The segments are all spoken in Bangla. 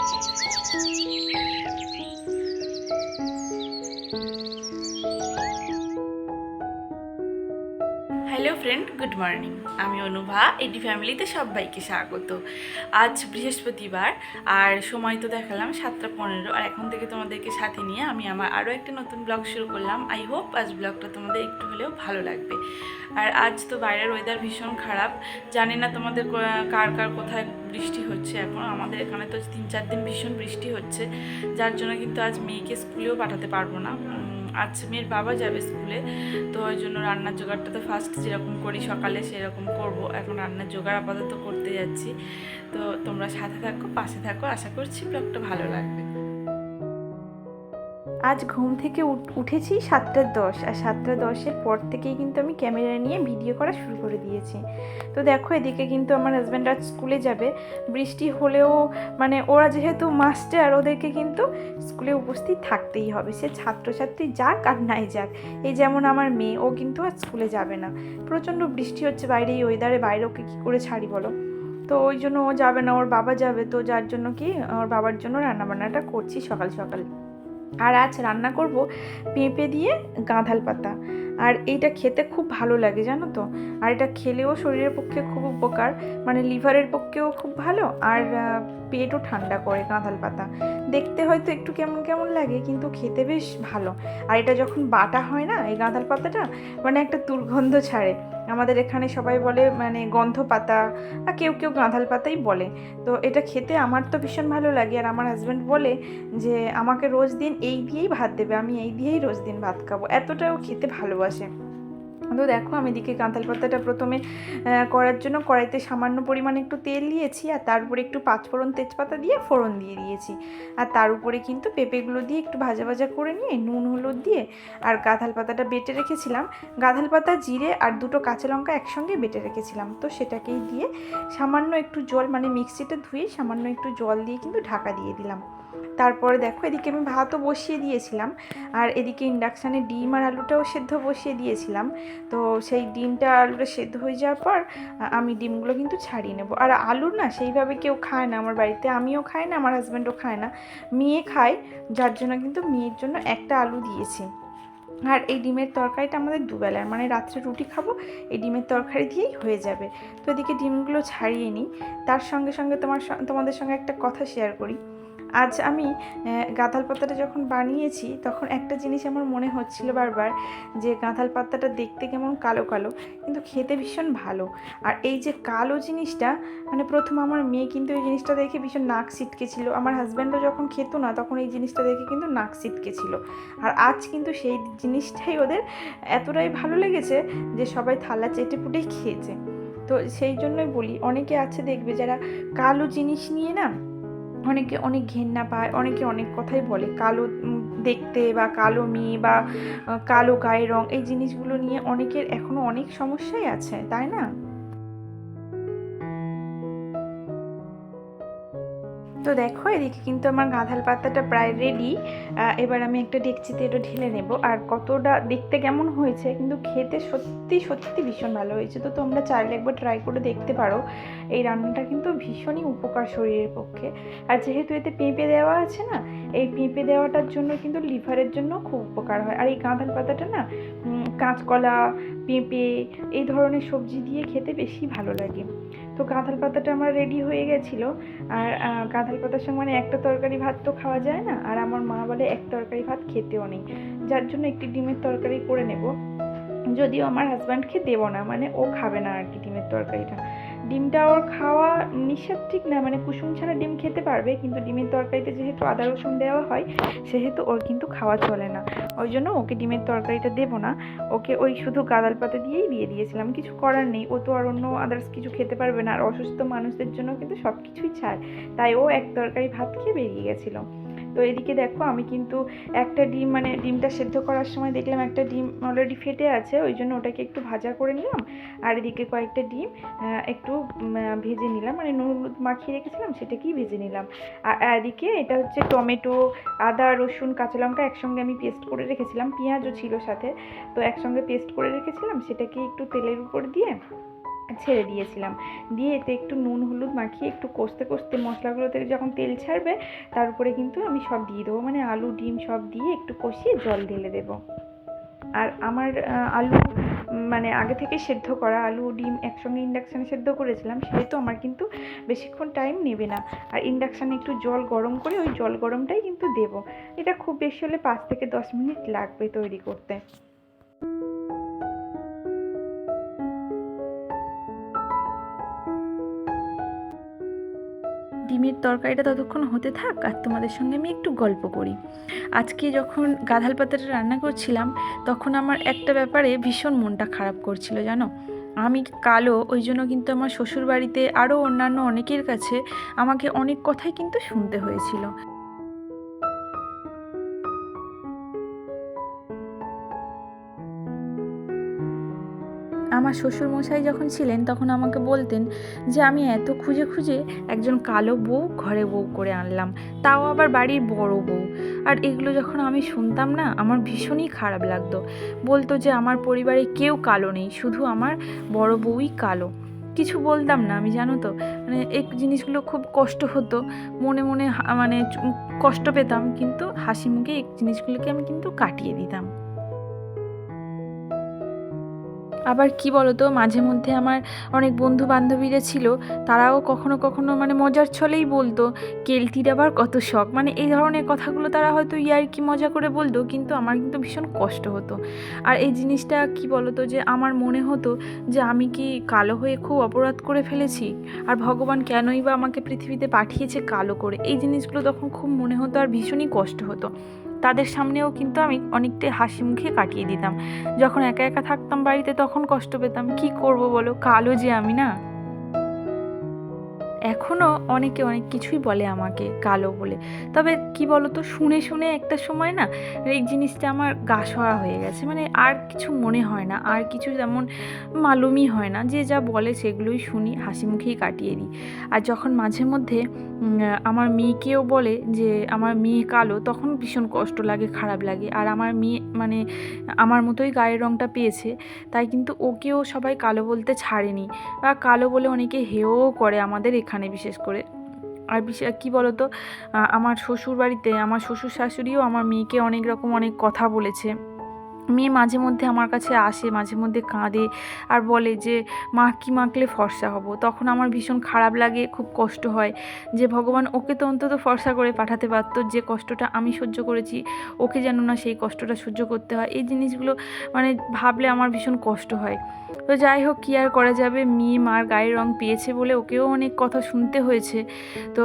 Hello friend, good morning. আমি অনুভা, এডি ফ্যামিলিতে সবাইকে স্বাগত। আজ বৃহস্পতিবার আর সময় তো দেখালাম 7:15, আর এখন থেকে তোমাদেরকে সাথে নিয়ে আমি আমার আরও একটা নতুন ব্লগ শুরু করলাম। আই হোপ আজ ব্লগটা তোমাদের একটু হলেও ভালো লাগবে। আর আজ তো বাইরের ওয়েদার ভীষণ খারাপ, জানি না তোমাদের কার কার কোথায় বৃষ্টি হচ্ছে। এখন আমাদের এখানে তো 3-4 দিন ভীষণ বৃষ্টি হচ্ছে, যার জন্য কিন্তু আজ মেয়েকে স্কুলেও পাঠাতে পারবো না। আজ মেয়ের বাবা যাবে স্কুলে, তো ওই জন্য রান্নার জোগাড়টা তো ফার্স্ট যেরকম করি সকালে সেরকম করব। এখন রান্নার জোগাড় আপাতত করতে যাচ্ছি। তো তোমরা সাথে থাকো, পাশে থাকো, আশা করছি ব্লগটা ভালো লাগবে। আজ ঘুম থেকে উঠেছি 7:10, আর 7:10-এর পর থেকেই কিন্তু আমি ক্যামেরা নিয়ে ভিডিও করা শুরু করে দিয়েছি। তো দেখো, এদিকে কিন্তু আমার হাজব্যান্ড আজ স্কুলে যাবে। বৃষ্টি হলেও মানে ওরা যেহেতু মাস্টার, ওদেরকে কিন্তু স্কুলে উপস্থিত থাকতেই হবে, সে ছাত্রছাত্রী যাক আর নাই যাক। এই যেমন আমার মেয়ে, ও কিন্তু আজ স্কুলে যাবে না। প্রচণ্ড বৃষ্টি হচ্ছে বাইরে, এই ওয়েদারে বাইরে ওকে কী করে ছাড়ি বলো। তো ওই জন্য ও যাবে না, ওর বাবা যাবে। তো যার জন্য কি ওর বাবার জন্য রান্নাবান্নাটা করছি সকাল সকাল। আর আজ রান্না করব পেঁপে দিয়ে গাঁধাল পাতা। আর এইটা খেতে খুব ভালো লাগে জানো তো। আর এটা খেলেও শরীরের পক্ষে খুব উপকার, মানে লিভারের পক্ষেও খুব ভালো, আর পেটও ঠান্ডা করে গাঁধাল পাতা। দেখতে হয়তো একটু কেমন কেমন লাগে, কিন্তু খেতে বেশ ভালো। আর এটা যখন বাটা হয় না, এই গাঁধাল পাতাটা মানে একটা দুর্গন্ধ ছাড়ে। আমাদের এখানে সবাই বলে মানে গন্ধ পাতা, আর কেউ কেউ গাঁধাল পাতাই বলে। তো এটা খেতে আমার তো ভীষণ ভালো লাগে। আর আমার হাজব্যান্ড বলে যে আমাকে রোজ দিন এই দিয়েই ভাত দেবে, আমি এই দিয়েই রোজ দিন ভাত খাবো, এতটাও খেতে ভালোবাসে। তো দেখো, আমি এদিকে গাঁধাল পাতাটা প্রথমে করার জন্য কড়াইতে সামান্য পরিমাণে একটু তেল দিয়েছি, আর তার উপরে একটু পাঁচফোড়ন তেজপাতা দিয়ে ফোড়ন দিয়ে দিয়েছি। আর তার উপরে কিন্তু পেঁপেগুলো দিয়ে একটু ভাজা ভাজা করে নিয়ে নুন হলুদ দিয়ে আর গাঁধাল পাতাটা বেটে রেখেছিলাম, গাঁধাল পাতা জিরে আর 2টো কাঁচা লঙ্কা একসঙ্গে বেটে রেখেছিলাম, তো সেটাকেই দিয়ে সামান্য একটু জল, মানে মিক্সিটা ধুয়ে সামান্য একটু জল দিয়ে কিন্তু ঢাকা দিয়ে দিলাম। তারপরে দেখো, এদিকে আমি ভাতও বসিয়ে দিয়েছিলাম, আর এদিকে ইন্ডাকশানে ডিম আর আলুটাও সেদ্ধ বসিয়ে দিয়েছিলাম। তো সেই ডিমটা আলুটা সেদ্ধ হয়ে যাওয়ার পর আমি ডিমগুলো কিন্তু ছাড়িয়ে নেব। আর আলু না সেইভাবে কেউ খায় না আমার বাড়িতে, আমিও খাই না, আমার হাজব্যান্ডও খায় না, মেয়ে খায়, যার জন্য কিন্তু মেয়ের জন্য একটা আলু দিয়েছি। আর এই ডিমের তরকারিটা আমাদের দুবেলার, মানে রাত্রে রুটি খাবো, এই ডিমের তরকারি দিয়েই হয়ে যাবে। তো এদিকে ডিমগুলো ছাড়িয়ে নিই। তার সঙ্গে সঙ্গে তোমাদের সঙ্গে একটা কথা শেয়ার করি। আজ আমি গাঁধাল পাতাটা যখন বানিয়েছি, তখন একটা জিনিস আমার মনে হচ্ছিল বারবার, যে গাঁধাল পাতাটা দেখতে কেমন কালো কালো, কিন্তু খেতে ভীষণ ভালো। আর এই যে কালো জিনিসটা, মানে প্রথম আমার মেয়ে কিন্তু এই জিনিসটা দেখে ভীষণ নাক ছিটকেছিল, আমার হাজব্যান্ডও যখন খেত না তখন এই জিনিসটা দেখে কিন্তু নাক ছিটকেছিল। আর আজ কিন্তু সেই জিনিসটাই ওদের এতটাই ভালো লেগেছে যে সবাই থালা চেটে পুটেই খেয়েছে। তো সেই জন্যই বলি, অনেকে আছে দেখবে যারা কালো জিনিস নিয়ে না অনেকে অনেক ঘেন্না পায়, অনেকে অনেক কথাই বলে, কালো দেখতে বা কালো মেয়ে বা কালো গায়ের রং, এই জিনিসগুলো নিয়ে অনেকের এখনও অনেক সমস্যাই আছে, তাই না? তো দেখো, এদিকে কিন্তু আমার গাঁধাল পাতাটা প্রায় রেডি। এবার আমি একটা ডেকচিতে এটা ঢেলে নেব। আর কতটা দেখতে কেমন হয়েছে, কিন্তু খেতে সত্যি সত্যি ভীষণ ভালো হয়েছে। তো তোমরা চাইলে একবার ট্রাই করে দেখতে পারো। এই রান্নাটা কিন্তু ভীষণই উপকার শরীরের পক্ষে। আর যেহেতু এতে পেঁপে দেওয়া আছে না, এই পেঁপে দেওয়াটার জন্য কিন্তু লিভারের জন্য খুব উপকার হয়। আর এই গাঁধাল পাতাটা না কাঁচকলা, পেঁপে এই ধরনের সবজি দিয়ে খেতে বেশি ভালো লাগে। তো গাঁধাল পাতাটা আমার রেডি হয়ে গেছিলো। আর গাঁধাল পাতার সঙ্গে মানে একটা তরকারি ভাত তো খাওয়া যায় না, আর আমার মা বলে এক তরকারি ভাত খেতেও নেই, যার জন্য একটি ডিমের তরকারি করে নেব। যদিও আমার হাজব্যান্ডকে দেবো না, মানে ও খাবে না আর কি ডিমের তরকারিটা। ডিমটা ওর খাওয়া নিষেধ ঠিক না, মানে কুসুম ছাড়া ডিম খেতে পারবে, কিন্তু ডিমের তরকারিতে যেহেতু আদা রসুন দেওয়া হয়, সেহেতু ওর কিন্তু খাওয়া চলে না। ওই জন্য ওকে ডিমের তরকারিটা দেবো না, ওকে ওই শুধু গাঁদাল পাতা দিয়েই দিয়ে দিয়েছিলাম। কিছু করার নেই, ও তো আর অন্য আদার্স কিছু খেতে পারবে না, আর অসুস্থ মানুষদের জন্য কিন্তু সব কিছুই ছাড়। তাই ও এক তরকারি ভাত খেয়ে বেরিয়ে গেছিলো। তো এদিকে দেখো, আমি কিন্তু একটা ডিম, মানে ডিমটা সেদ্ধ করার সময় দেখলাম একটা ডিম অলরেডি ফেটে আছে, ওই জন্য ওটাকে একটু ভাজা করে নিলাম। আর এদিকে কয়েকটা ডিম একটু ভেজে নিলাম, মানে নুন হলুদ মাখিয়ে রেখেছিলাম সেটাকেই ভেজে নিলাম। আর এদিকে এটা হচ্ছে টমেটো, আদা রসুন কাঁচা লঙ্কা একসঙ্গে আমি পেস্ট করে রেখেছিলাম, পেঁয়াজও ছিল সাথে, তো একসঙ্গে পেস্ট করে রেখেছিলাম, সেটাকে একটু তেলের উপর দিয়ে ছেড়ে দিয়েছিলাম। দিয়ে এতে একটু নুন হলুদ মাখিয়ে একটু কষতে কষতে মশলাগুলোতে যখন তেল ছাড়বে তার উপরে কিন্তু আমি সব দিয়ে দেবো, মানে আলু ডিম সব দিয়ে একটু কষিয়ে জল ঢেলে দেবো। আর আমার আলু মানে আগে থেকে সেদ্ধ করা আলু ডিম একসঙ্গে ইন্ডাকশানে সেদ্ধ করেছিলাম, সেহেতু আমার কিন্তু বেশিক্ষণ টাইম নেবে না। আর ইন্ডাকশানে একটু জল গরম করে ওই জল গরমটাই কিন্তু দেবো। এটা খুব বেশি হলে 5 থেকে 10 মিনিট লাগবে তৈরি করতে। ডিমের তরকারিটা ততক্ষণ হতে থাক আর তোমাদের সঙ্গে আমি একটু গল্প করি। আজকে যখন গাধাল পাতাটা রান্না করছিলাম তখন আমার একটা ব্যাপারে ভীষণ মনটা খারাপ করছিল জানো। আমি কালো, ওই জন্য কিন্তু আমার শ্বশুর বাড়িতে আরও অন্যান্য অনেকের কাছে আমাকে অনেক কথাই কিন্তু শুনতে হয়েছিল। আমার শ্বশুরমশাই যখন ছিলেন তখন আমাকে বলতেন যে আমি এত খুঁজে খুঁজে একজন কালো বউ ঘরে বউ করে আনলাম, তাও আবার বাড়ির বড় বউ। আর এগুলো যখন আমি শুনতাম না আমার ভীষণই খারাপ লাগতো। বলতো যে আমার পরিবারে কেউ কালো নেই, শুধু আমার বড় বউই কালো। কিছু বলতাম না আমি, জানো তো, মানে এই জিনিসগুলো খুব কষ্ট হতো, মনে মনে মানে কষ্ট পেতাম, কিন্তু হাসি মুখে এই জিনিসগুলোকে আমি কিন্তু কাটিয়ে দিতাম। আবার কি বলতো, মাঝে মধ্যে আমার অনেক বন্ধু বান্ধবীরা ছিল, তারাও কখনো কখনো মানে মজার ছলেই বলতো কেলটির আবার কত শখ, মানে এই ধরনের কথাগুলো তারা হয়তো ইয়ার্কি মজা করে বলতো, কিন্তু আমার কিন্তু ভীষণ কষ্ট হতো। আর এই জিনিসটা কি বলতো, যে আমার মনে হতো যে আমি কি কালো হয়ে খুব অপরাধ করে ফেলেছি, আর ভগবান কেনই বা আমাকে পৃথিবীতে পাঠিয়েছে কালো করে, এই জিনিসগুলো তখন খুব মনে হতো আর ভীষণই কষ্ট হতো। তাদের সামনেও কিন্তু আমি অনেকটাই হাসি মুখে কাটিয়ে দিতাম। যখন একা একা থাকতাম বাড়িতে তখন কষ্ট পেতাম, কি করব বলো, কালো যে আমি না। এখনও অনেকে অনেক কিছুই বলে আমাকে কালো বলে, তবে কি বলতো, শুনে শুনে একটা সময় না এই জিনিসটা আমার গা সওয়া হয়ে গেছে, মানে আর কিছু মনে হয় না, আর কিছু যেমন মালুমই হয় না, যে যা বলে সেগুলোই শুনি, হাসি মুখেই কাটিয়ে দিই। আর যখন মাঝে মধ্যে আমার মেয়েকেও বলে যে আমার মেয়ে কালো, তখন ভীষণ কষ্ট লাগে, খারাপ লাগে। আর আমার মেয়ে মানে আমার মতোই গায়ের রঙটা পেয়েছে, তাই কিন্তু ওকেও সবাই কালো বলতে ছাড়েনি, বা কালো বলে অনেকে হেয়ও করে আমাদের এখানে বিশেষ করে। আর বিশেষ কী বলতো, আমার শ্বশুর বাড়িতে আমার শ্বশুর শাশুড়িও আমার মেয়েকে অনেক রকম অনেক কথা বলেছে। মেয়ে মাঝে মধ্যে আমার কাছে আসে, মাঝে মধ্যে কাঁদে আর বলে যে মা কী মাখলে ফর্সা হব, তখন আমার ভীষণ খারাপ লাগে, খুব কষ্ট হয় যে ভগবান ওকে তো অন্তত ফর্সা করে পাঠাতে পারতো, যে কষ্টটা আমি সহ্য করেছি ওকে যেন না সেই কষ্টটা সহ্য করতে হয়। এই জিনিসগুলো মানে ভাবলে আমার ভীষণ কষ্ট হয়। তো যাই হোক, কী আর করা যাবে, মেয়ে মার গায়ের রং পেয়েছে বলে ওকেও অনেক কথা শুনতে হয়েছে। তো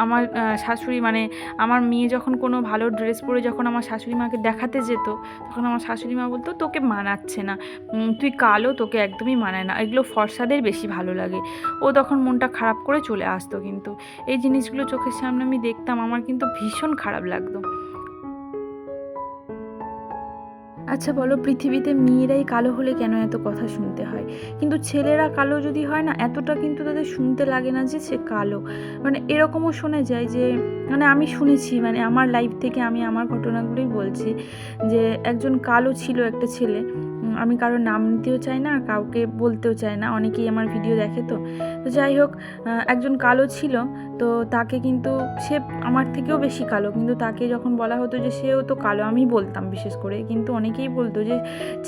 আমার শাশুড়ি মানে আমার মেয়ে যখন কোনো ভালো ড্রেস পরে যখন আমার শাশুড়ি মাকে দেখাতে যেত, তখন আমার শাশুড়ি মা বলতো তোকে মানাচ্ছে না, তুই কালো, তোকে একদমই মানায় না, এগুলো ফর্সাদের বেশি ভালো লাগে। ও তখন মনটা খারাপ করে চলে আসতো, কিন্তু এই জিনিসগুলো চোখের সামনে আমি দেখতাম, আমার কিন্তু ভীষণ খারাপ লাগতো। আচ্ছা বলো, পৃথিবীতে মেয়েরাই কালো হলে কেন এত কথা শুনতে হয়, কিন্তু ছেলেরা কালো যদি হয় না এতটা কিন্তু তাদের শুনতে লাগে না যে সে কালো। মানে এরকমও শোনা যায় যে, মানে আমি শুনেছি, মানে আমার লাইফ থেকে আমি আমার ঘটনাগুলোই বলছি, যে একজন কালো ছিল একটা ছেলে, আমি কারোর নাম নিতেও চাই না, কাউকে বলতেও চাই না, অনেকেই আমার ভিডিও দেখে। তো তো যাই হোক, একজন কালো ছিল, তো তাকে কিন্তু সে আমার থেকেও বেশি কালো, কিন্তু তাকে যখন বলা হতো যে সেও তো কালো, আমি বলতাম বিশেষ করে, কিন্তু অনেকেই বলতো যে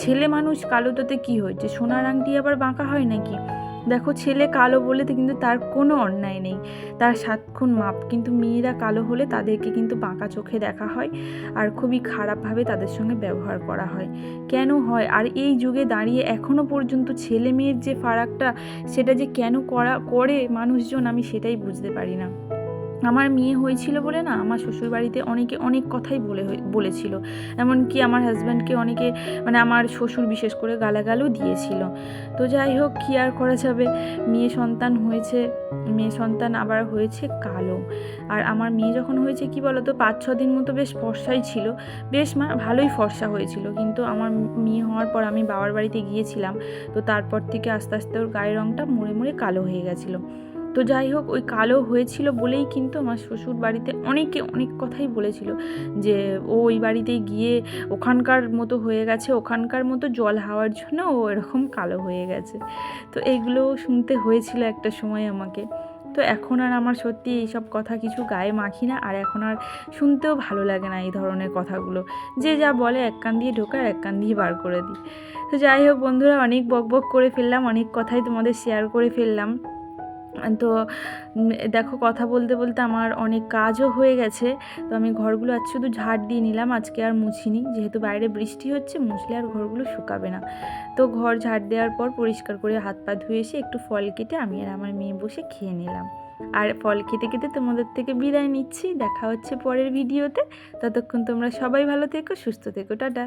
ছেলে মানুষ কালো তাতে কী হয়েছে, সোনার আংটি আবার বাঁকা হয় নাকি। দেখো, ছেলে কালো বলে তো কিন্তু তার কোনো অন্যায় নেই, তার 7 খুন মাপ, কিন্তু মেয়েরা কালো হলে তাদেরকে কিন্তু বাঁকা চোখে দেখা হয় আর খুবই খারাপভাবে তাদের সঙ্গে ব্যবহার করা হয়। কেন হয়, আর এই যুগে দাঁড়িয়ে এখনও পর্যন্ত ছেলে মেয়ের যে ফারাকটা, সেটা যে কেন করে মানুষজন, আমি সেটাই বুঝতে পারি না। আমার মেয়ে হয়েছিল বলে না আমার শ্বশুরবাড়িতে অনেকে অনেক কথাই বলেছিল, এমনকি আমার হাজব্যান্ডকে অনেকে মানে আমার শ্বশুর বিশেষ করে গালাগালও দিয়েছিল। তো যাই হোক, কী আর করা যাবে, মেয়ে সন্তান হয়েছে, মেয়ে সন্তান আবার হয়েছে কালো। আর আমার মেয়ে যখন হয়েছে কি বলতো, 5-6 দিন মতো বেশ ফর্সাই ছিল, বেশ ভালোই ফর্সা হয়েছিল, কিন্তু আমার মেয়ে হওয়ার পর আমি বাবার বাড়িতে গিয়েছিলাম, তো তারপর থেকে আস্তে আস্তে ওর গায়ের রঙটা মরে মরে কালো হয়ে গেছিলো। তো যাই হোক, ওই কালো হয়েছিল বলেই কিন্তু আমার শ্বশুর বাড়িতে অনেকে অনেক কথাই বলেছিল যে ও ওই বাড়িতে গিয়ে ওখানকার মতো হয়ে গেছে, ওখানকার মতো জল হাওয়ার জন্য ও এরকম কালো হয়ে গেছে। তো এইগুলো শুনতে হয়েছিল একটা সময় আমাকে। তো এখন আর আমার সত্যি এইসব কথা কিছু গায়ে মাখি না, আর এখন আর শুনতেও ভালো লাগে না এই ধরনের কথাগুলো। যে যা বলে এক কান দিয়ে ঢোকা আর এক কান দিয়ে বার করে দিই। তো যাই হোক বন্ধুরা, অনেক বকবক করে ফেললাম, অনেক কথাই তোমাদের শেয়ার করে ফেললাম। তো দেখো, কথা বলতে বলতে আমার অনেক কাজও হয়ে গেছে। তো আমি ঘরগুলো আজ শুধু ঝাড় দিয়ে নিলাম, আজকে আর মুছিনি, যেহেতু বাইরে বৃষ্টি হচ্ছে, মুছলে আর ঘরগুলো শুকাবে না। তো ঘর ঝাড় দেওয়ার পর পরিষ্কার করে হাত পা ধুয়ে এসে একটু ফল কেটে আমি আর আমার মেয়ে বসে খেয়ে নিলাম। আর ফল খেতে খেতে তোমাদের থেকে বিদায় নিচ্ছি। দেখা হচ্ছে পরের ভিডিওতে। ততক্ষণ তোমরা সবাই ভালো থেকো, সুস্থ থেকো, টাটা।